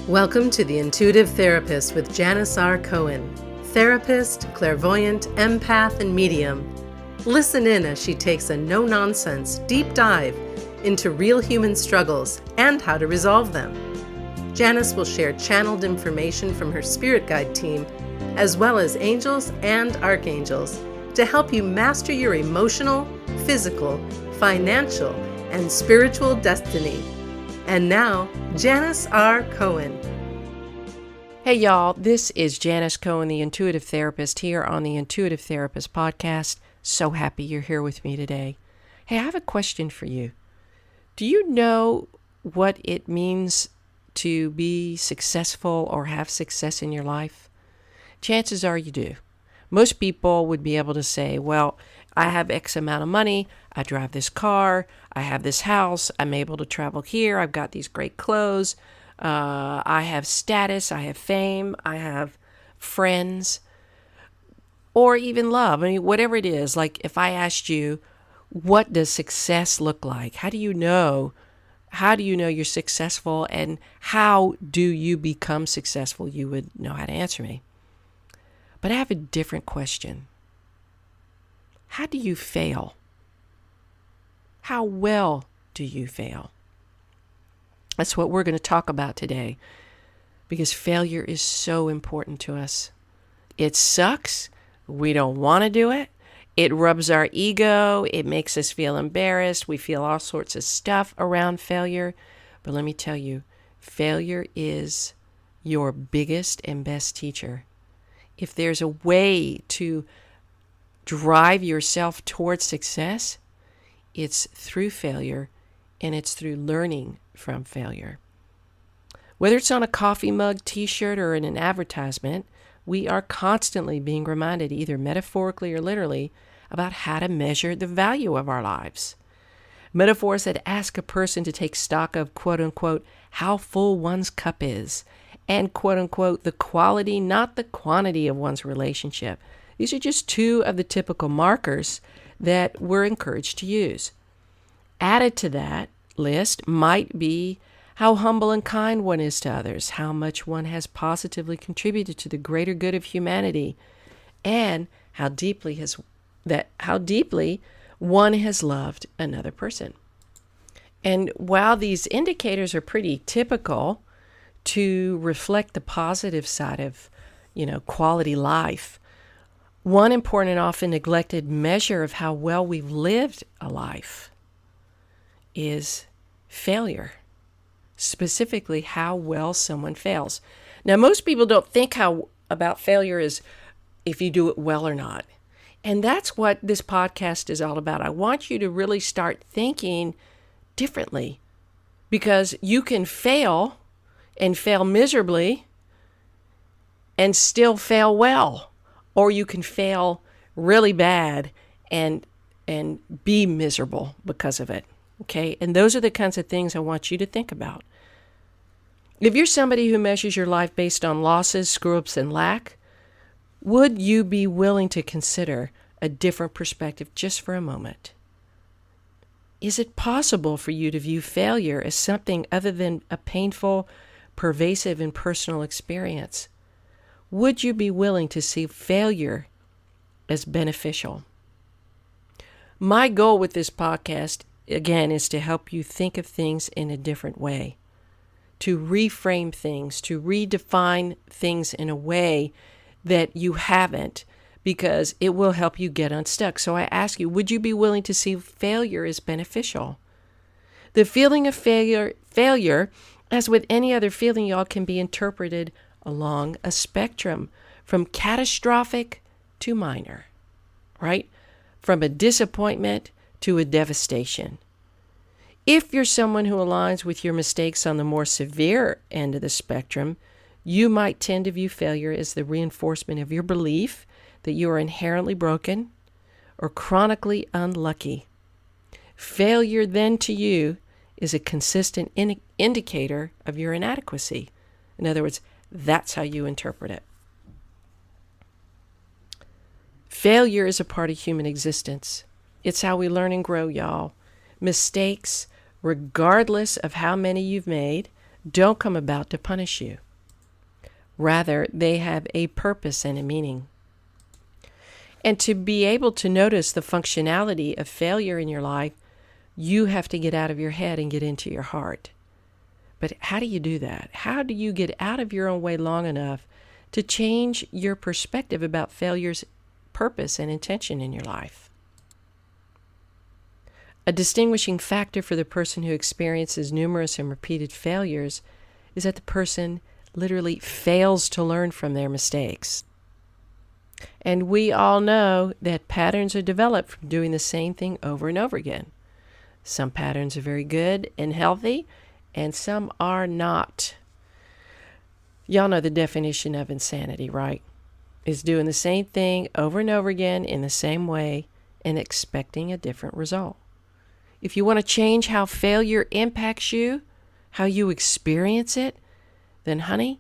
Welcome to The Intuitive Therapist with Janis Cohen, therapist, clairvoyant, empath, and medium. Listen in as she takes a no-nonsense deep dive into real human struggles and how to resolve them. Janis will share channeled information from her spirit guide team, as well as angels and archangels, to help you master your emotional, physical, financial, and spiritual destiny. And now, Janis R. Cohen. Hey y'all, this is Janis Cohen, the Intuitive Therapist, here on the Intuitive Therapist podcast. So happy you're here with me today. Hey, I have a question for you. Do you know what it means to be successful or have success in your life? Chances are you do. Most people would be able to say, well, I have X amount of money, I drive this car, I have this house, I'm able to travel here, I've got these great clothes, I have status, I have fame, I have friends, or even love. I mean, whatever it is, like if I asked you, what does success look like? How do you know you're successful, and how do you become successful? You would know how to answer me. But I have a different question. How do you fail? How well do you fail? That's what we're going to talk about today, because failure is so important to us. It sucks. We don't want to do it. It rubs our ego. It makes us feel embarrassed. We feel all sorts of stuff around failure. But let me tell you, failure is your biggest and best teacher. If there's a way to drive yourself towards success, it's through failure, and it's through learning from failure. Whether it's on a coffee mug, t-shirt, or in an advertisement, we are constantly being reminded, either metaphorically or literally, about how to measure the value of our lives. Metaphors that ask a person to take stock of, quote-unquote, how full one's cup is, and, quote-unquote, the quality, not the quantity of one's relationship. These are just two of the typical markers that we're encouraged to use. Added to that list might be how humble and kind one is to others, how much one has positively contributed to the greater good of humanity, and how deeply one has loved another person. And while these indicators are pretty typical to reflect the positive side of, quality life, one important and often neglected measure of how well we've lived a life is failure. Specifically, how well someone fails. Now, most people don't think about failure as if you do it well or not. And that's what this podcast is all about. I want you to really start thinking differently, because you can fail and fail miserably and still fail well. Or you can fail really bad and be miserable because of it. Okay? And those are the kinds of things I want you to think about. If you're somebody who measures your life based on losses, screw-ups, and lack, would you be willing to consider a different perspective just for a moment? Is it possible for you to view failure as something other than a painful, pervasive, and personal experience? Would you be willing to see failure as beneficial? My goal with this podcast, again, is to help you think of things in a different way, to reframe things, to redefine things in a way that you haven't, because it will help you get unstuck. So I ask you, would you be willing to see failure as beneficial? The feeling of failure, as with any other feeling, y'all, can be interpreted along a spectrum from catastrophic to minor, right? From a disappointment to a devastation. If you're someone who aligns with your mistakes on the more severe end of the spectrum, you might tend to view failure as the reinforcement of your belief that you are inherently broken or chronically unlucky. Failure then to you is a consistent indicator of your inadequacy. In other words, that's how you interpret it. Failure is a part of human existence. It's how we learn and grow, y'all. Mistakes, regardless of how many you've made, don't come about to punish you. Rather, they have a purpose and a meaning. And to be able to notice the functionality of failure in your life, you have to get out of your head and get into your heart. But how do you do that? How do you get out of your own way long enough to change your perspective about failure's purpose and intention in your life? A distinguishing factor for the person who experiences numerous and repeated failures is that the person literally fails to learn from their mistakes. And we all know that patterns are developed from doing the same thing over and over again. Some patterns are very good and healthy, and some are not. Y'all know the definition of insanity, right? Is doing the same thing over and over again in the same way and expecting a different result. If you want to change how failure impacts you, how you experience it, then honey,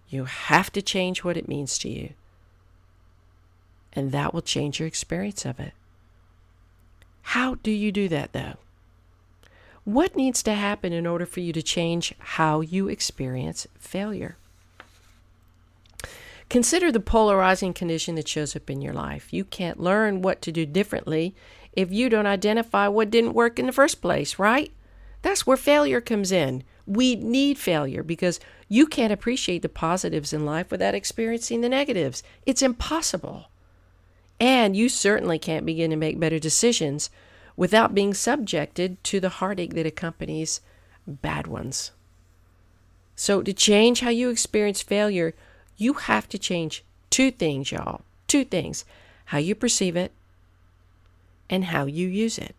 you have to change what it means to you. And that will change your experience of it. How do you do that, though? What needs to happen in order for you to change how you experience failure? Consider the polarizing condition that shows up in your life. You can't learn what to do differently if you don't identify what didn't work in the first place, right? That's where failure comes in. We need failure because you can't appreciate the positives in life without experiencing the negatives. It's impossible. And you certainly can't begin to make better decisions without being subjected to the heartache that accompanies bad ones. So to change how you experience failure, you have to change two things, y'all. Two things. How you perceive it and how you use it.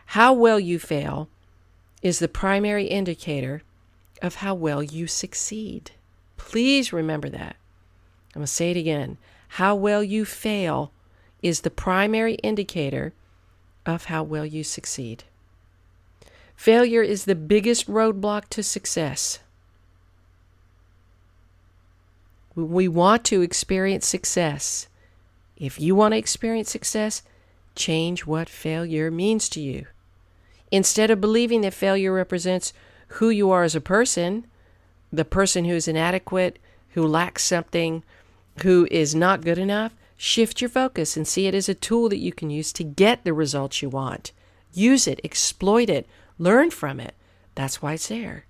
How well you fail is the primary indicator of how well you succeed. Please remember that. I'm going to say it again. How well you fail is the primary indicator of how well you succeed. Failure is the biggest roadblock to success. We want to experience success. If you want to experience success, change what failure means to you. Instead of believing that failure represents who you are as a person, the person who is inadequate, who lacks something, who is not good enough, shift your focus and see it as a tool that you can use to get the results you want. Use it, exploit it, learn from it. That's why it's there.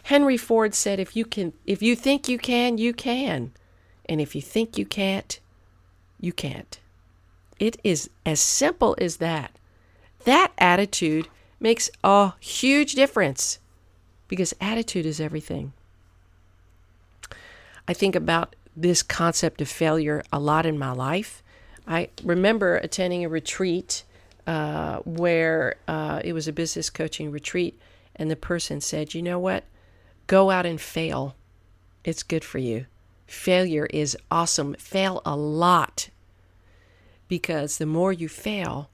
Henry Ford said, if you think you can, you can. And if you think you can't, you can't. It is as simple as that. That attitude makes a huge difference because attitude is everything. I think about this concept of failure a lot in my life. I remember attending a retreat where it was a business coaching retreat, and the person said, you know what? Go out and fail. It's good for you. Failure is awesome. Fail a lot. Because the more you fail,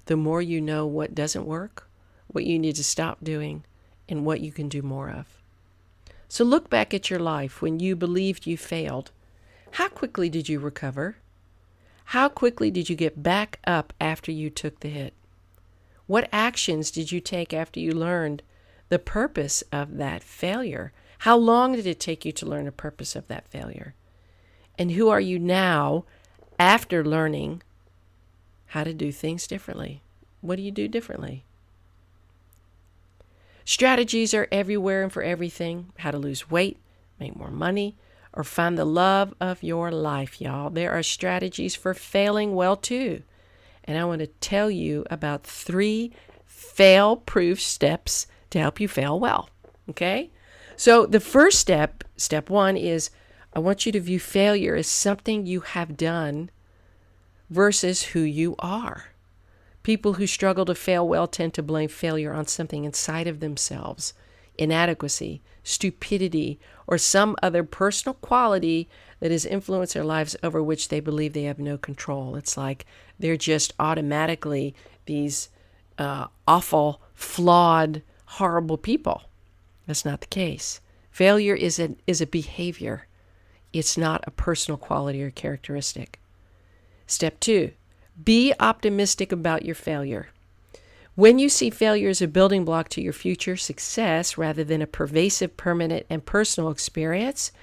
the more you know what doesn't work, what you need to stop doing, and what you can do more of. So look back at your life when you believed you failed. How quickly did you recover? How quickly did you get back up after you took the hit? What actions did you take after you learned the purpose of that failure? How long did it take you to learn the purpose of that failure? And who are you now after learning how to do things differently? What do you do differently? Strategies are everywhere and for everything. How to lose weight, make more money, or find the love of your life, y'all. There are strategies for failing well, too. And I want to tell you about 3 fail-proof steps to help you fail well, okay? So the first step 1, is I want you to view failure as something you have done versus who you are. People who struggle to fail well tend to blame failure on something inside of themselves, inadequacy, stupidity, or some other personal quality that has influenced their lives over which they believe they have no control. It's like they're just automatically these awful, flawed, horrible people. That's not the case. Failure is a behavior. It's not a personal quality or characteristic. Step 2, be optimistic about your failure. When you see failure as a building block to your future success rather than a pervasive, permanent, and personal experience,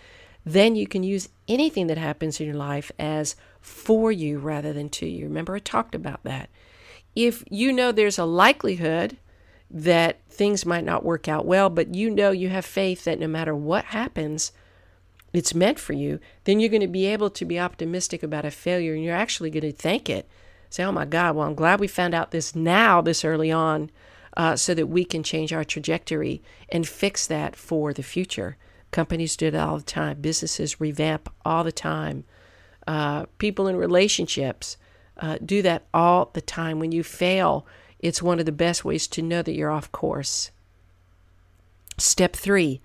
then you can use anything that happens in your life as for you rather than to you. Remember, I talked about that. If you know there's a likelihood that things might not work out well, but you know you have faith that no matter what happens, it's meant for you, then you're going to be able to be optimistic about a failure, and you're actually going to thank it. Say, oh my God, well, I'm glad we found out this now, this early on, so that we can change our trajectory and fix that for the future. Companies do that all the time. Businesses revamp all the time. People in relationships do that all the time. When you fail, it's one of the best ways to know that you're off course. Step 3,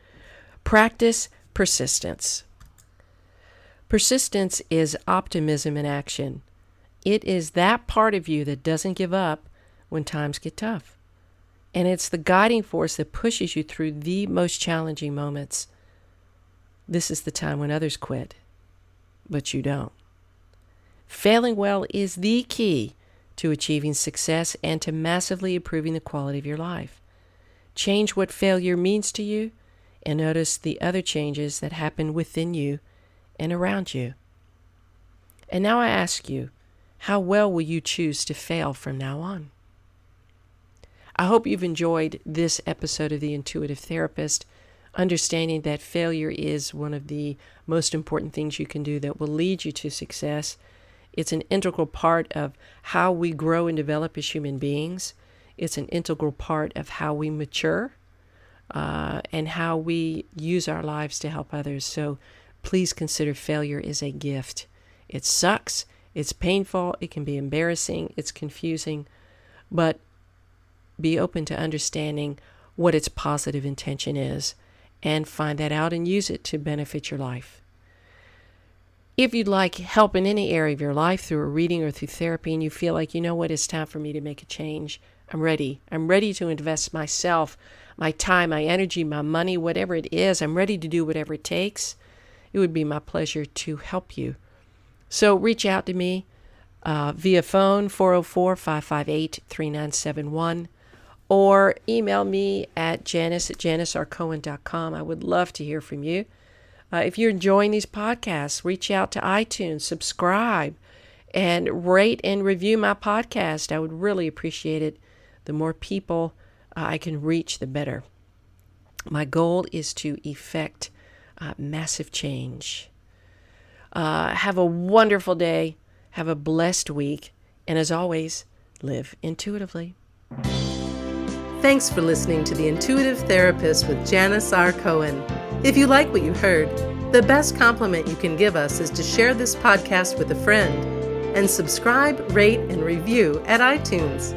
practice persistence. Persistence is optimism in action. It is that part of you that doesn't give up when times get tough. And it's the guiding force that pushes you through the most challenging moments. This is the time when others quit, but you don't. Failing well is the key to achieving success and to massively improving the quality of your life. Change what failure means to you and notice the other changes that happen within you and around you. And now I ask you, how well will you choose to fail from now on? I hope you've enjoyed this episode of The Intuitive Therapist, understanding that failure is one of the most important things you can do that will lead you to success. It's an integral part of how we grow and develop as human beings. It's an integral part of how we mature and how we use our lives to help others. So please consider failure as a gift. It sucks. It's painful. It can be embarrassing. It's confusing. But be open to understanding what its positive intention is and find that out and use it to benefit your life. If you'd like help in any area of your life through a reading or through therapy, and you feel like, you know what, it's time for me to make a change, I'm ready. I'm ready to invest myself, my time, my energy, my money, whatever it is. I'm ready to do whatever it takes. It would be my pleasure to help you. So reach out to me via phone, 404-558-3971, or email me at janisarcohen.com. I would love to hear from you. If you're enjoying these podcasts, reach out to iTunes, subscribe, and rate and review my podcast. I would really appreciate it. The more people I can reach, the better. My goal is to effect massive change. Have a wonderful day. Have a blessed week. And as always, live intuitively. Thanks for listening to The Intuitive Therapist with Janis R. Cohen. If you like what you heard, the best compliment you can give us is to share this podcast with a friend and subscribe, rate, and review at iTunes.